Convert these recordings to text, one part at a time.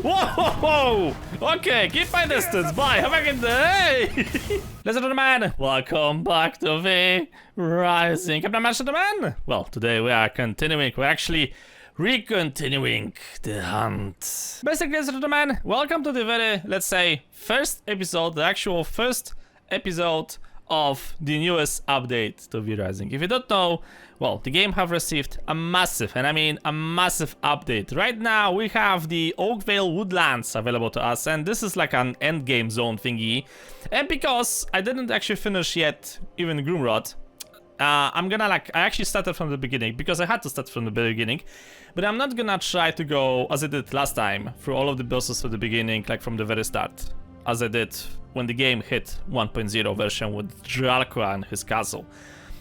Whoa! Okay, keep my distance. Bye. Have a good day. Ladies and gentlemen, welcome back to the Rising. Captain Master Man. Well, today we are continuing. We're actually re-continuing the hunt. Basically, ladies and gentlemen, welcome to the very, let's say, first episode, the actual first episode of the newest update to V Rising. If you don't know, well, the game have received a massive, and I mean a massive update. Right now we have the Oakvale Woodlands available to us, and this is like an end game zone thingy. And because I didn't actually finish yet even Groomrod, I'm gonna I actually started from the beginning because I had to start from the beginning, but I'm not gonna try to go as I did last time through all of the bosses from the beginning, like from the very start, as I did when the game hit 1.0 version with Dracula and his castle.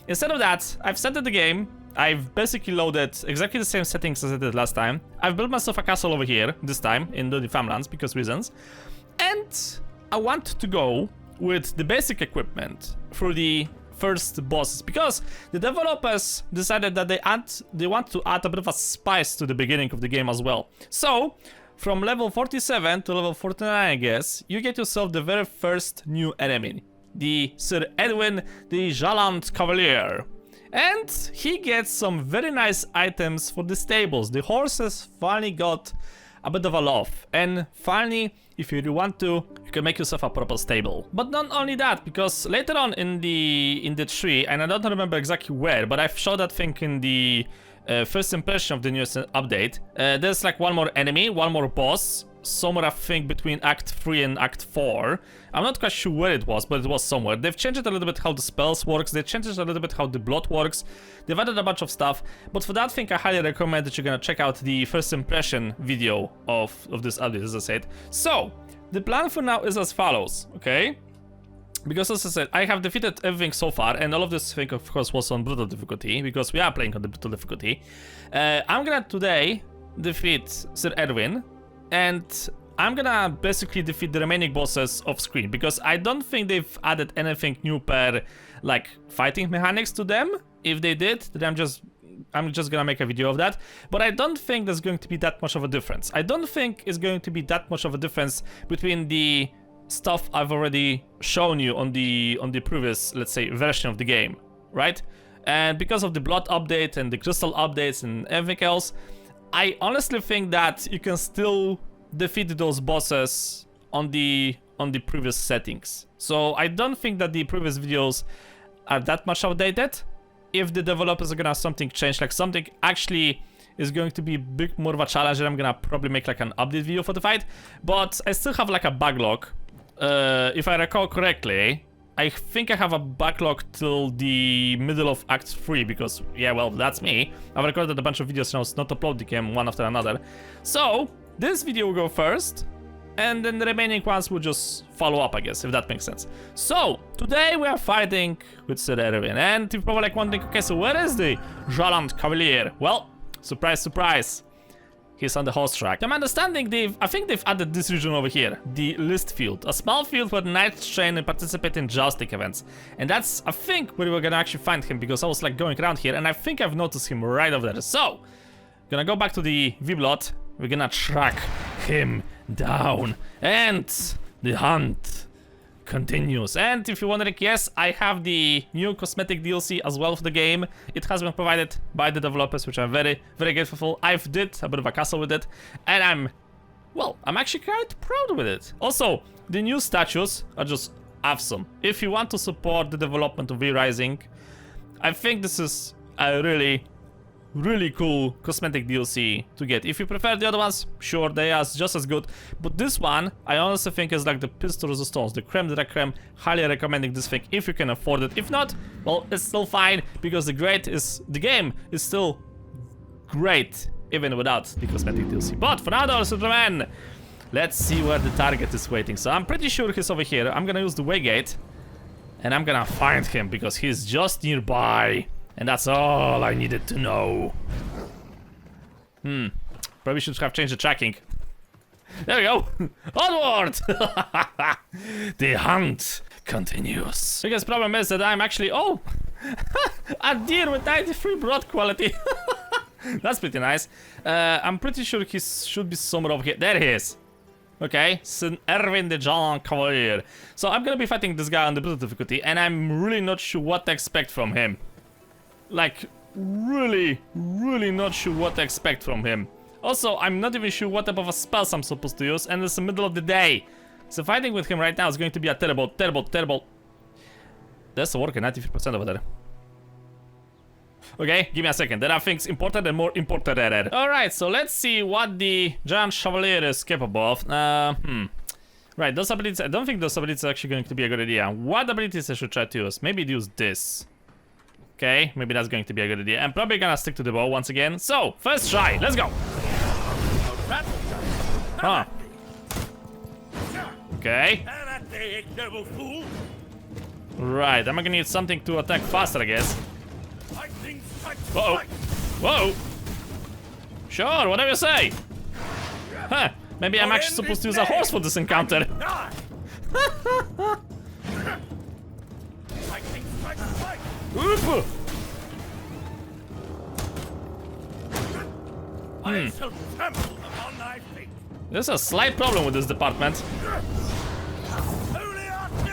Instead of that, I've started the game, I've basically loaded exactly the same settings as I did last time. I've built myself a castle over here, this time, in the Farmalnds, because reasons. And I want to go with the basic equipment through the first bosses, because the developers decided that they want to add a bit of a spice to the beginning of the game as well. So, from level 47 to level 49, I guess, you get yourself the very first new enemy. The Sir Erwin the Gallant Cavalier. And he gets some very nice items for the stables. The horses finally got a bit of a love. And finally, if you really want to, you can make yourself a proper stable. But not only that, because later on in the tree, and I don't remember exactly where, but I've showed that thing in the first impression of the newest update. There's like one more enemy, one more boss, somewhere I think between Act 3 and Act 4. I'm not quite sure where it was, but it was somewhere. They've changed it a little bit how the spells works, they changed it a little bit how the blood works, they've added a bunch of stuff, but for that thing I highly recommend that you're gonna check out the first impression video of this update, as I said. So, the plan for now is as follows, okay? Because as I said, I have defeated everything so far, and all of this thing of course was on brutal difficulty, because we are playing on the brutal difficulty. I'm gonna today defeat Sir Erwin, and I'm gonna basically defeat the remaining bosses off screen, because I don't think they've added anything new per like fighting mechanics to them. If they did, then I'm just gonna make a video of that, but I don't think there's going to be that much of a difference. I don't think it's going to be that much of a difference between the stuff I've already shown you on the previous, let's say, version of the game, right? And because of the blood update and the crystal updates and everything else, I honestly think that you can still defeat those bosses on the previous settings. So I don't think that the previous videos are that much outdated. If the developers are gonna have something change, like something actually is going to be a bit more of a challenge, and I'm gonna probably make like an update video for the fight. But I still have like a backlog. If I recall correctly, I think I have a backlog till the middle of Act 3, because, yeah, well, that's me. I've recorded a bunch of videos now, not uploading them one after another. So, this video will go first, and then the remaining ones will just follow up, I guess, if that makes sense. So, today we are fighting with Sir Erwin, and you're probably like wondering, okay, so where is the Gallant Cavalier? Well, surprise, surprise. He's on the horse track. To my understanding, I think they've added this region over here, the list field, a small field where knights train and participate in jousting events. And that's, I think, where we're gonna actually find him, because I was like going around here and I think I've noticed him right over there. So, gonna go back to the V-Blood, we're gonna track him down, and the hunt continues. And if you're wondering, yes, I have the new cosmetic DLC as well for the game. It has been provided by the developers, which I'm very, very grateful for. I've did a bit of a castle with it, and I'm actually quite proud with it. Also, the new statues are just awesome. If you want to support the development of V Rising, I think this is a really cool cosmetic DLC to get. If you prefer the other ones, sure, they are just as good, but this one I honestly think is like the pistol of the stones, the creme de la creme. Highly recommending this thing if you can afford it. If not, well, it's still fine, because the game is still great even without the cosmetic DLC. But for now, ladies and gentlemen, let's see where the target is waiting. So I'm pretty sure he's over here. I'm gonna use the waygate, and I'm gonna find him because he's just nearby. And that's all I needed to know. Probably should have changed the tracking. There we go. Onward! The hunt continues. Biggest problem is that I'm actually... Oh! A deer with 93 blood quality. That's pretty nice. I'm pretty sure he should be somewhere over here. There he is. Okay, Erwin the Gallant Cavalier. So I'm gonna be fighting this guy on the brutal difficulty, and I'm really not sure what to expect from him. Like, really not sure what to expect from him. Also, I'm not even sure what type of a spells I'm supposed to use, and it's the middle of the day. So fighting with him right now is going to be a terrible... That's working 93% over there. Okay, give me a second. There are things important and more important. Alright, so let's see what the Giant Chevalier is capable of. Right, those abilities, I don't think those abilities are actually going to be a good idea. What abilities I should try to use? Maybe use this. Okay, maybe that's going to be a good idea. I'm probably gonna stick to the bow once again. So, first try, let's go! Huh. Okay. Right, I'm gonna need something to attack faster, I guess. Uh-oh. Whoa! Sure, whatever you say! Huh, maybe I'm actually supposed to use a horse for this encounter. Oop. There's a slight problem with this department.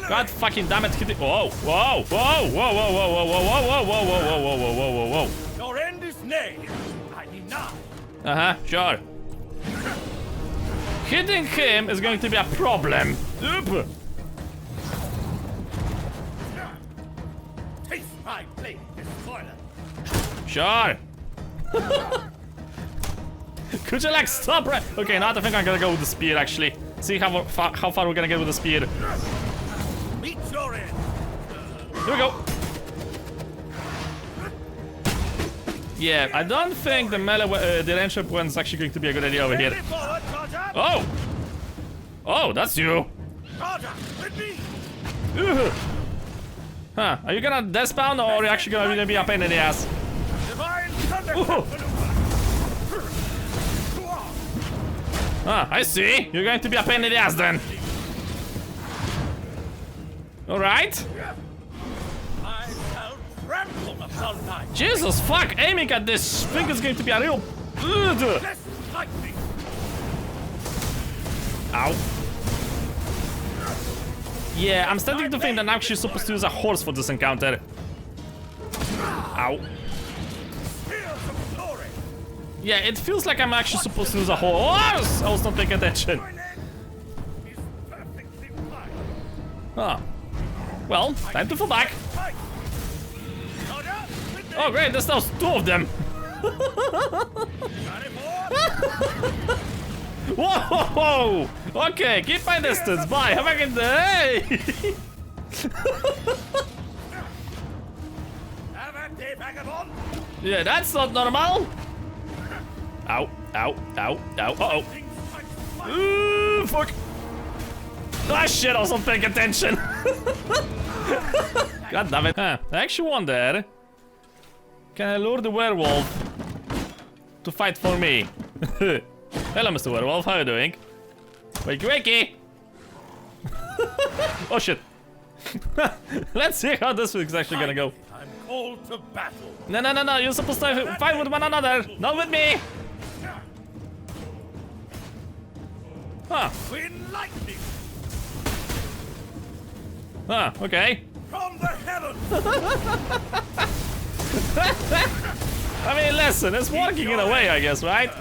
God fucking damn it, hit it. Whoa, whoa, whoa, whoa, whoa, whoa, whoa, whoa, whoa, whoa, whoa, whoa, whoa, whoa, whoa, whoa, whoa. Your end is near. I deny. Uh-huh, sure. Hitting him is going to be a problem. Oop. Taste my blade, destroyer. Sure. Could you like stop right? Okay, now I think I'm gonna go with the spear actually. See how far we're gonna get with the spear. Meet your end. Here we go. Yeah, I don't think the melee, the ranged weapon is actually going to be a good idea over here. Oh! Oh, that's you. Huh, are you gonna death pound or are you actually gonna be a pain in the ass? Ah, I see. You're going to be a pain in the ass then. Alright. Jesus fuck, aiming at this thing is going to be a real... Ow. Yeah, I'm starting to think that I'm actually supposed to use a horse for this encounter. Ow. Yeah, it feels like I'm actually supposed to use a horse. I was not paying attention. Ah. Well, time to fall back. Oh great, there's now two of them. Whoa! Okay, keep my distance. Bye. Have a good day. Yeah, that's not normal. Ow, ow, ow, ow. Uh-oh. Ooh, fuck. Ah, shit, I wasn't paying attention. God damn it. Huh, I actually wonder, can I lure the werewolf to fight for me? Hello, Mr. Werewolf, how are you doing? Wakey, wakey! Oh, shit. Let's see how this is actually gonna go. I'm called to battle. No, you're supposed to fight with one another, not with me! Huh. Twin lightning Huh, okay. from the heavens. I mean, listen, it's working in a way, I guess, right?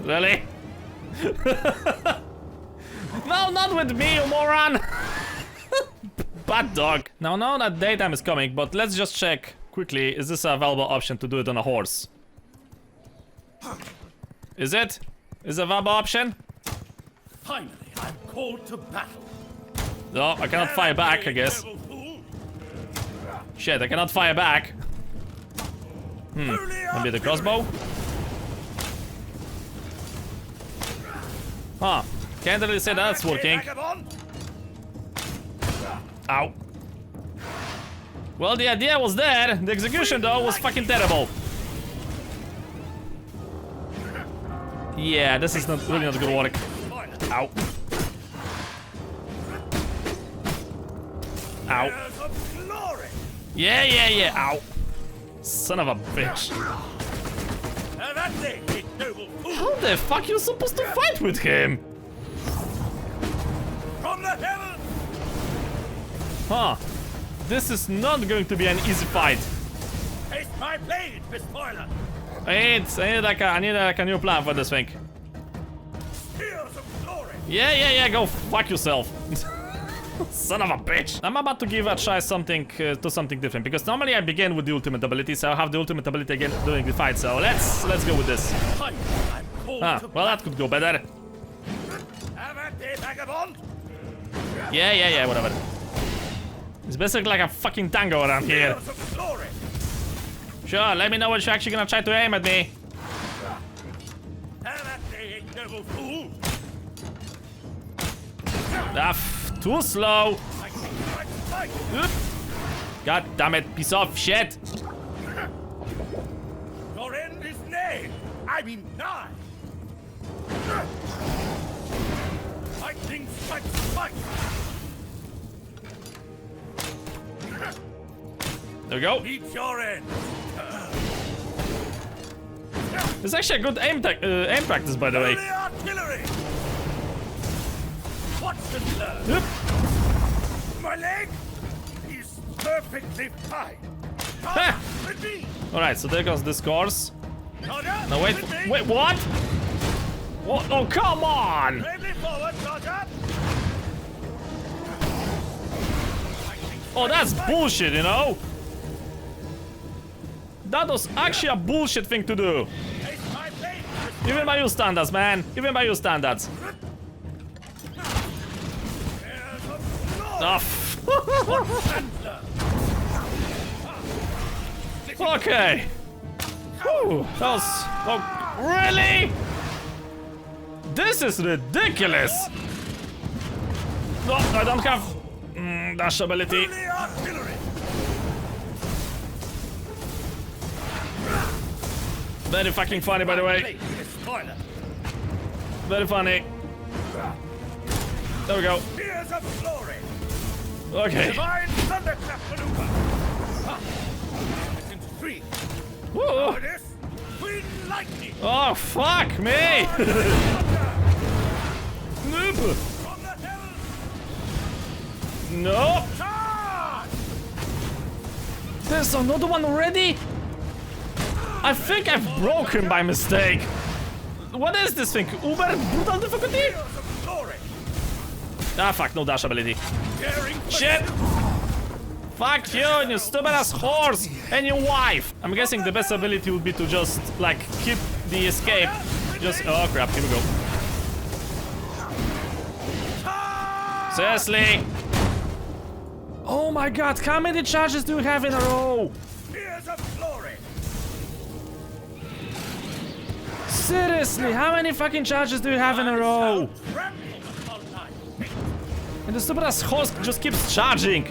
Really? No, not with me, you moron! Bad dog. Now that daytime is coming, but let's just check quickly, is this a available option to do it on a horse? Is it? Is it a viable option? Finally, I'm called to battle. No, I cannot fire back, I guess. Shit, I cannot fire back. Maybe the crossbow? Huh. Can't really say that's working. Ow. Well, the idea was there. The execution, though, was fucking terrible. Yeah, this is not really not gonna work. Ow. Ow. Yeah. Ow. Son of a bitch. ignoble fool! How the fuck you supposed to fight with him? From the heavens! Huh. This is not going to be an easy fight. Taste my blade, Bespoiler! I need like a new plan for this thing. Tears of glory! Yeah, go fuck yourself. Son of a bitch. I'm about to give a try something to something different, because normally I begin with the ultimate ability, so I'll have the ultimate ability again during the fight, so let's go with this. I'm called to Well, that could go better. Have at thee, vagabond! Yeah, whatever. It's basically like a fucking tango around here. Tears of glory! Sure, let me know when you're actually gonna try to aim at me. Have at thee, ignoble fool! Too slow. Fight! Oop. God damn it, piece of shit. Your end is nigh! I mean nigh! Lightning strikes fight! There we go. Meet your end! It's actually a good aim practice, by the way. The artillery! Watch and learn! Oop. My leg is perfectly fine! Ha! With me! Alright, so there goes this course. Charger! Now wait, with me! wait, what? What? Oh, come on! Bravely forward, Charger! Oh, that's bullshit, you know? That was actually a bullshit thing to do. Taste my blade! Even by your standards, man. Even by your standards. Tears of glory! Oh. Okay. Whew, that was... Oh, really? This is ridiculous. No, I don't have dash ability. The artillery! Very fucking funny, by the way. Spoiler! Very funny. There we go. Tears of glory! Okay. Divine thunderclap maneuver! Into three! Woo. Now this! Queen lightning! Oh, fuck me. Thunder! Nope. From the heavens! Nope. Charge! There's another one already? I think I've broken by mistake. What is this thing? Uber brutal difficulty? Tears of glory! Ah, fuck, no dash ability. Daring Shit! Fuck you and your stupid ass horse and your wife! I'm guessing the best ability would be to just, like, keep the escape. Just, oh crap, here we go. Seriously? Oh my god, how many charges do you have in a row? Tears of glory! Seriously, how many fucking charges do you have in a row? Trample upon thy fate! And the stupid ass horse just keeps charging.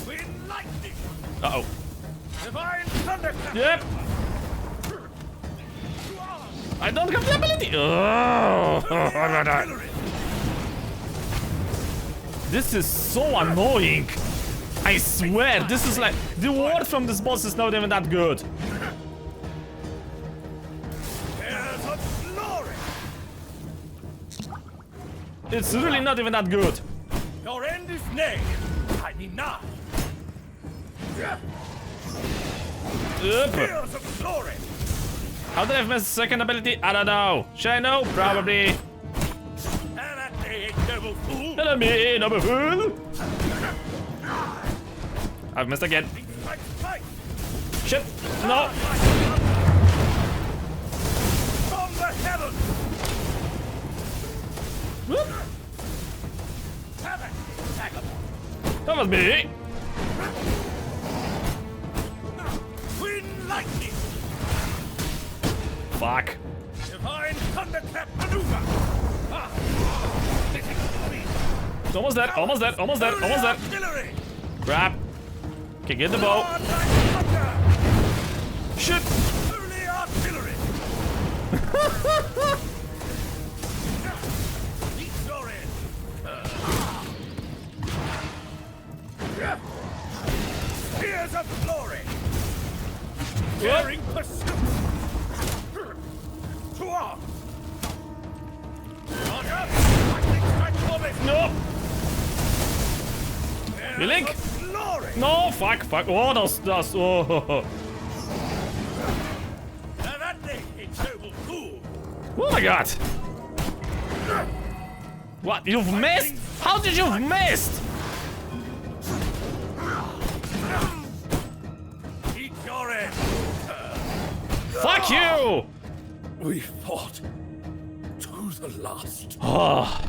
Queen lightning! Uh-oh. Divine thunderclap! Yep. I don't have the ability. Oh. Artillery! This is so annoying. I swear, this is like... The word from this boss is not even that good. Tears of glory! It's really not even that good. Your end is nigh! I mean nigh! Yep. Tears of glory! How did I miss the second ability? I don't know. Should I know? Probably. And that day, noble fool! Hello me, number fool. I've missed again. Fight, fight! Shit. No. From the heavens! Whoop. Have it, vagabond! That was me. Queen lightning! Fuck. Divine thunderclap maneuver! Ah! This is me. Almost dead. Almost dead. Almost dead. Almost dead. Artillery! Grab. Okay, get the bow. Lord like thunder! Shit. Holy artillery! Eat your end! Spears of glory! Daring pursuit! To arms! Healing? Glory! No, fuck. Oh, that's, oh. Oh my god. What, you've missed? How did you missed? Eat your end! Fuck you! We fought to the last. Oh,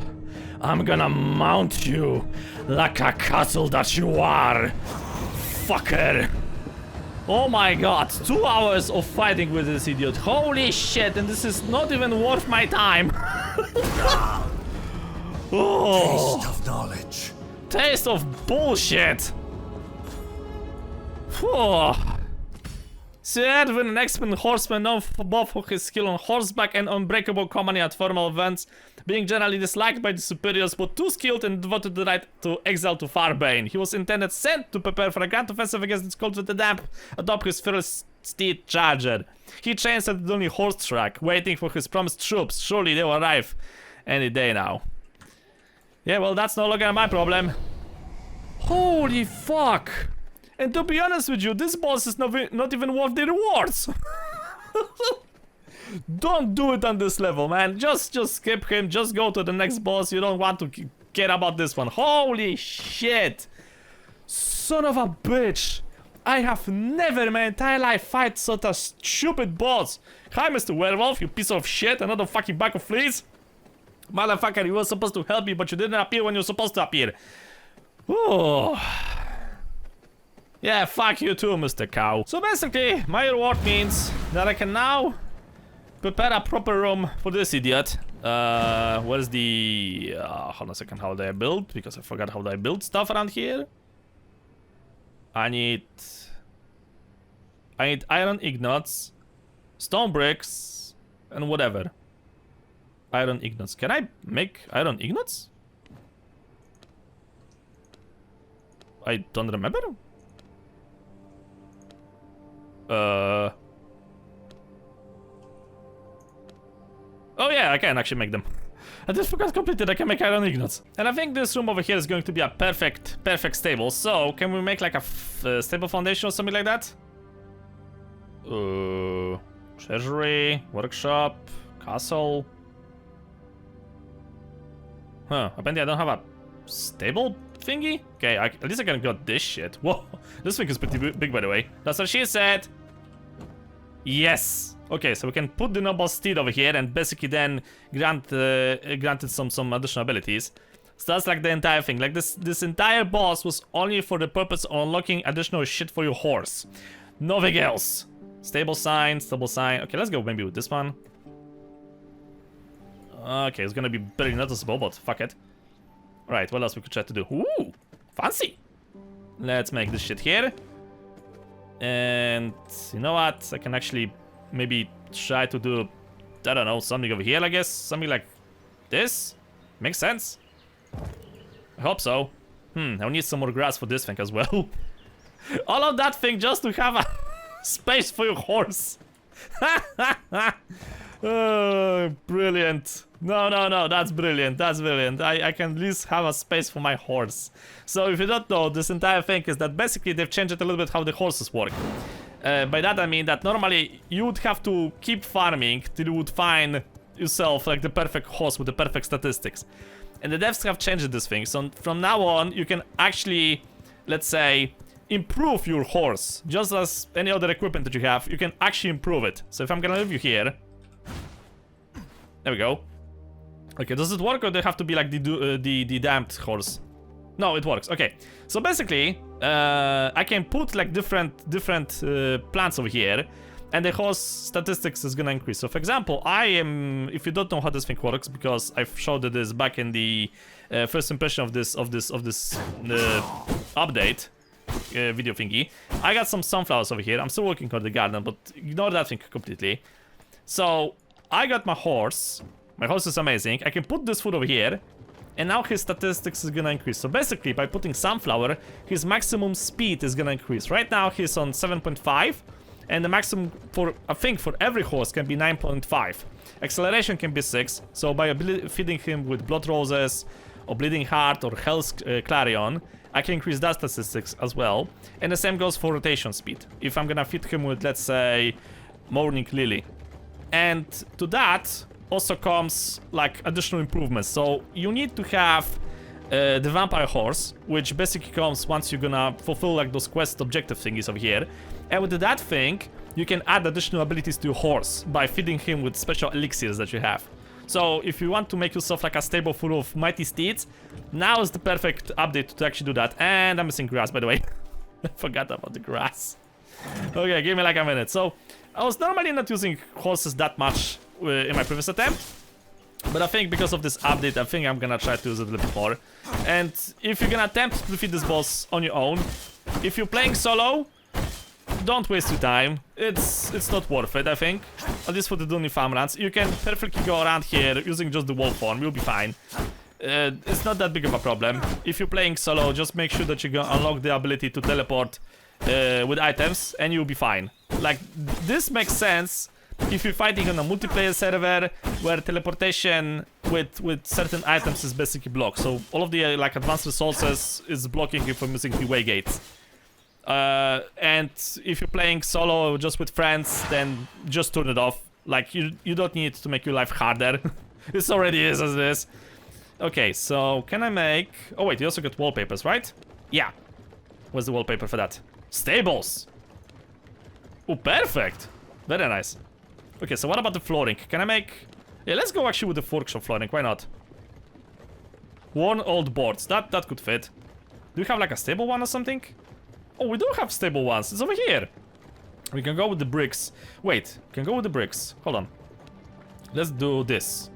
I'm gonna mount you like a castle that you are, fucker. Oh my god, 2 hours of fighting with this idiot. Holy shit, and this is not even worth my time. Oh. Taste of knowledge. Taste of bullshit. Phew. Sir Erwin, an expert horseman known both for his skill on horseback and unbreakable command at Farmalnds, being generally disliked by the superiors, but too skilled and devoted to the right to exile to Farbane. He was intended sent to prepare for a grand offensive against the cult of the damp, atop his first steed charger. He chains at the only horse track, waiting for his promised troops. Surely they will arrive any day now. Yeah, well, that's no longer my problem. Holy fuck! And to be honest with you, this boss is not even worth the rewards. Don't do it on this level, man. Just skip him. Just go to the next boss. You don't want to care about this one. Holy shit! Son of a bitch! I have never in my entire life fight such a stupid boss. Hi, Mr. Werewolf, you piece of shit. Another fucking bag of fleas. Motherfucker, you were supposed to help me, but you didn't appear when you were supposed to appear. Oh. Yeah, fuck you too, Mr. Cow. So basically, my reward means that I can now prepare a proper room for this idiot. What is the... hold on a second, how do I build? Because I forgot how do I build stuff around here. I need iron ingots, stone bricks, and whatever. Iron ingots. Can I make iron ingots? I don't remember. Oh yeah, I can actually make them. I just forgot completely that I can make iron ingots. And I think this room over here is going to be a perfect stable. So, can we make like a stable foundation or something like that? Treasury, workshop, castle. Huh, apparently I don't have a stable thingy? Okay, at least I can get this shit. Whoa, this thing is pretty big, by the way. That's what she said. Yes. Okay, so we can put the noble steed over here and basically then granted some additional abilities. So that's like the entire thing. Like this entire boss was only for the purpose of unlocking additional shit for your horse. Nothing else. Stable sign, stable sign. Okay, let's go maybe with this one. Okay, it's gonna be very noticeable, but fuck it. Alright, what else we could try to do? Ooh, fancy. Let's make this shit here. And you know what? I can actually maybe try to do, I don't know, something over here, I guess. Something like this. Makes sense. I hope so. I'll need some more grass for this thing as well. All of that thing just to have a space for your horse. Oh, brilliant. No, that's brilliant, that's brilliant. I can at least have a space for my horse. So if you don't know, this entire thing is that basically they've changed it a little bit how the horses work. By that I mean that normally you would have to keep farming till you would find yourself like the perfect horse with the perfect statistics. And the devs have changed this thing, so from now on you can actually, let's say, improve your horse. Just as any other equipment that you have, you can actually improve it. So if I'm gonna leave you here... There we go. Okay, does it work or do they have to be like the damped horse? No, it works. Okay, so basically, I can put like different plants over here, and the horse statistics is gonna increase. So, for example, if you don't know how this thing works, because I've showed this back in the first impression of this update video thingy. I got some sunflowers over here. I'm still working on the garden, but ignore that thing completely. So I got my horse. My horse is amazing. I can put this food over here, and now his statistics is gonna increase. So basically, by putting sunflower, his maximum speed is gonna increase. Right now, he's on 7.5, and the maximum for, I think, for every horse can be 9.5. Acceleration can be 6, so by feeding him with blood roses, or Bleeding Heart, or Hell's Clarion, I can increase that statistics as well. And the same goes for rotation speed. If I'm gonna fit him with, let's say, Morning Lily. And to that also comes like additional improvements. So you need to have the Vampire Horse, which basically comes once you're gonna fulfill like those quest objective thingies over here. And with that thing, you can add additional abilities to your horse by feeding him with special elixirs that you have. So if you want to make yourself like a stable full of mighty steeds, now is the perfect update to actually do that. And I'm missing grass, by the way. I forgot about the grass. Okay, give me like a minute. So I was normally not using horses that much in my previous attempt, but I think because of this update, I think I'm gonna try to use it a little bit more. And if you're gonna attempt to defeat this boss on your own, if you're playing solo, don't waste your time. It's not worth it, I think. At least for the Dunny Farmlands. You can perfectly go around here using just the wall form, you'll be fine. It's not that big of a problem. If you're playing solo, just make sure that you unlock the ability to teleport with items, and you'll be fine. Like, this makes sense if you're fighting on a multiplayer server where teleportation with certain items is basically blocked. So all of the like advanced resources is blocking you from using the way gates. And if you're playing solo just with friends, then just turn it off. Like, you don't need to make your life harder. It already is as it is. Okay, so can I make... Oh wait, you also got wallpapers, right? Yeah. Where's the wallpaper for that? Stables! Oh, perfect! Very nice. Okay, so what about the flooring? Can I make... Yeah, let's go actually with the workshop flooring, why not? Worn old boards, that could fit. Do we have like a stable one or something? Oh, we do have stable ones, it's over here. We can go with the bricks. Wait, we can go with the bricks. Hold on. Let's do this.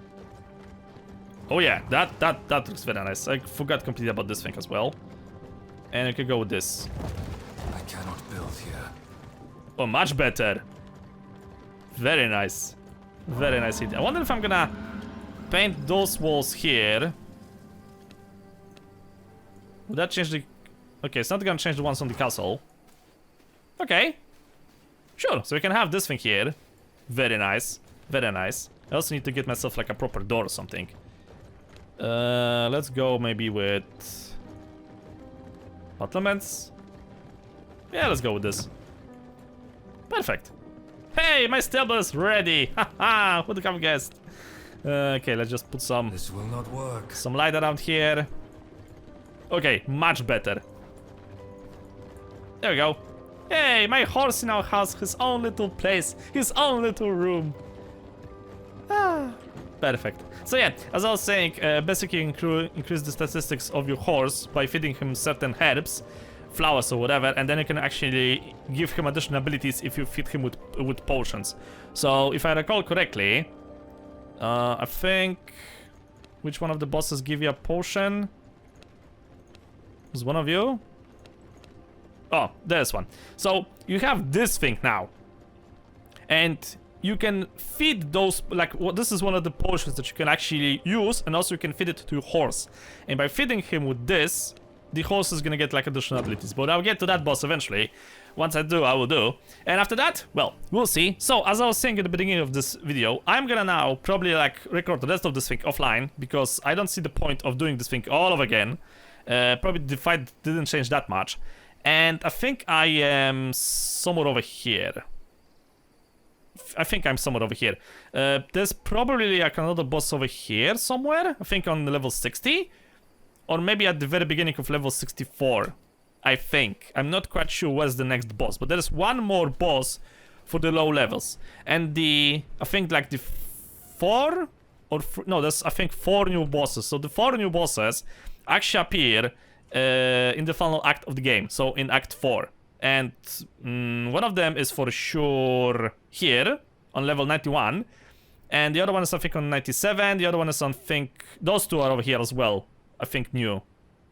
Oh yeah, that looks very nice. I forgot completely about this thing as well. And we can go with this. I cannot build here. Oh, much better. Very nice. Very nice idea. I wonder if I'm gonna paint those walls here. Would that change the... Okay, it's not gonna change the ones on the castle. Okay. Sure, so we can have this thing here. Very nice. Very nice. I also need to get myself like a proper door or something. Let's go maybe with... battlements? Yeah, let's go with this. Perfect. Hey, my stable is ready! Haha, who would have guessed? Okay, let's just put some... This will not work. Some light around here. Okay, much better. There we go. Hey, my horse now has his own little place, his own little room. Ah, perfect. So yeah, as I was saying, basically increase the statistics of your horse by feeding him certain herbs, flowers or whatever, and then you can actually give him additional abilities if you feed him with potions. So if I recall correctly, I think... Which one of the bosses give you a potion? Was one of you? Oh, there's one. So you have this thing now, and you can feed those, like, this is one of the potions that you can actually use, and also you can feed it to your horse. And by feeding him with this, the horse is gonna get like additional abilities. But I'll get to that boss eventually. Once I do, I will do. And after that, well, we'll see. So as I was saying at the beginning of this video, I'm gonna now probably like record the rest of this thing offline, because I don't see the point of doing this thing all over again. Probably the fight didn't change that much. And I think I am somewhere over here. I think I'm somewhere over here. There's probably like another boss over here somewhere. I think on level 60. Or maybe at the very beginning of level 64. I think. I'm not quite sure where's the next boss. But there's one more boss for the low levels. And I think like the there's I think 4 new bosses. So the 4 new bosses actually appear in the final act of the game, so in Act 4. And one of them is for sure here, on level 91. And the other one is, I think, on 97. The other one is on, I think, those two are over here as well. I think new.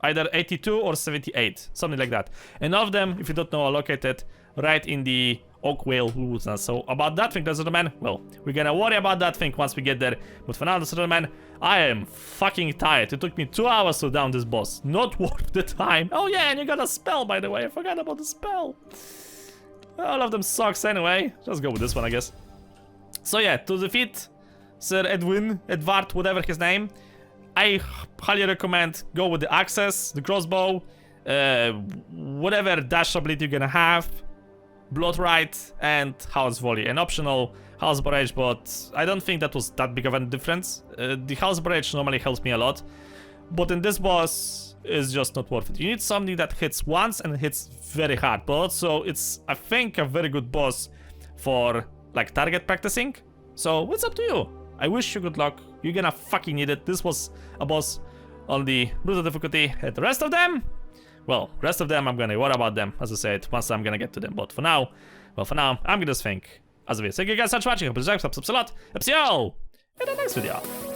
Either 82 or 78, something like that. And all of them, if you don't know, are located right in the Oakvale woods. So about that thing, ladies and gentlemen, well, we're gonna worry about that thing once we get there. But for now, ladies and gentlemen, I am fucking tired. It took me 2 hours to down this boss. Not worth the time. Oh yeah, and you got a spell, by the way. I forgot about the spell. All of them sucks anyway. Just go with this one, I guess. So yeah, to defeat Sir Edward, whatever his name, I highly recommend go with the axes, the crossbow, whatever dash ability you're gonna have, blood right, and house volley. An optional house barrage, but I don't think that was that big of a difference. The house barrage normally helps me a lot, but in this boss, it's just not worth it. You need something that hits once and hits very hard, but also it's, I think, a very good boss for like target practicing. So it's up to you. I wish you good luck. You're gonna fucking need it. This was a boss on the brutal difficulty. And the rest of them, well, rest of them I'm gonna worry about them, as I said, once I'm gonna get to them. But for now, well, I'm gonna just think as of it. Thank you guys so much for watching. Hope you subscribe a lot. See you all in the next video.